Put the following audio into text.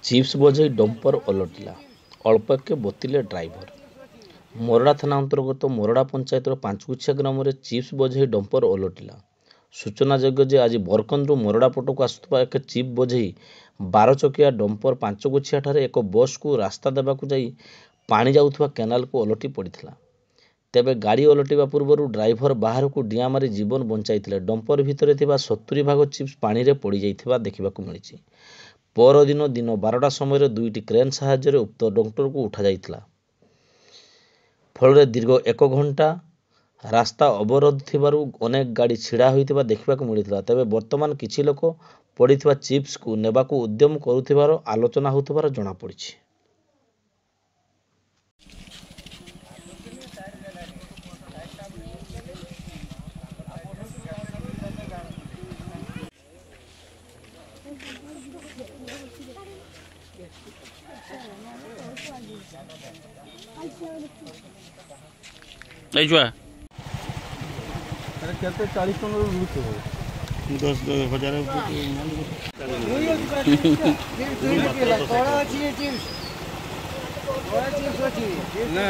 Chips ବୋଝେଇ dumper ଓଲଟିଲା, ଅଳ୍ପକେ ବତିଲେ driver. Morada ଥାନା ଅନ୍ତର୍ଗତ ମୋରଡ଼ା ପଞ୍ଚାୟତର ପାଞ୍ଚଗୁଚ୍ଛା ଗ୍ରାମରେ ଚିପ୍ସ ବୋଝେଇ ଡମ୍ପର ଓଲଟିଲା। ସୂଚନାଯୋଗ୍ୟ ଯେ ଆଜି ବରକନ୍ଦରୁ ମୋରଡ଼ା ପଟକୁ ଆସୁଥିବା ଏକ ଚିପ୍ ବୋଝେଇ 12 ଚକିଆ ଡମ୍ପର ପାଞ୍ଚଗୁଚ୍ଛାଠାରେ ଏକ ବସ୍କୁ ରାସ୍ତା ଦେବାକୁ ଯାଇ ପାଣି ଯାଉଥିବା କେନାଲକୁ ଓଲଟି ପଡ଼ିଥିଲା। ତେବେ ଗାଡ଼ି ଓଲଟିବା ପୂର୍ବରୁ ଡ୍ରାଇଭର ବାହାରକୁ ଡିଆଁ ମାରି ଜୀବନ ବଞ୍ଚାଇଥିଲେ। ଡମ୍ପର ଭିତରେ ଥିବା 70 ଭାଗ ଚିପ୍ସ ପାଣିରେ ପଡ଼ିଯାଇଥିବା ଦେଖିବାକୁ ମିଳିଛି। ପରଦିନ ଦିନ 12ଟା ସମୟରେ ଦୁଇଟି କ୍ରେନ୍ ସାହାଯ୍ୟରେ ଉକ୍ତ ଡମ୍ପରକୁ ଉଠାଯାଇଥିଲା। ଫଳରେ ଦୀର୍ଘ 1 ଘଣ୍ଟା ରାସ୍ତା ଅବରୋଧ ଥିବାରୁ ଅନେକ ଗାଡ଼ି ଛିଡ଼ା ହୋଇଥିବା ଦେଖିବାକୁ ମିଳିଥିଲା। ତେବେ ବର୍ତ୍ତମାନ କିଛି ଲୋକ ପଡ଼ିଥିବା ଚିପ୍ସକୁ ନେବାକୁ ଉଦ୍ୟମ କରୁଥିବାର ଆଲୋଚନା ହେଉଥିବାର ଜଣାପଡ଼ିଛି। କେତେ 40 ଟଙ୍କା ମିଳୁଥିବ 10,000 ନା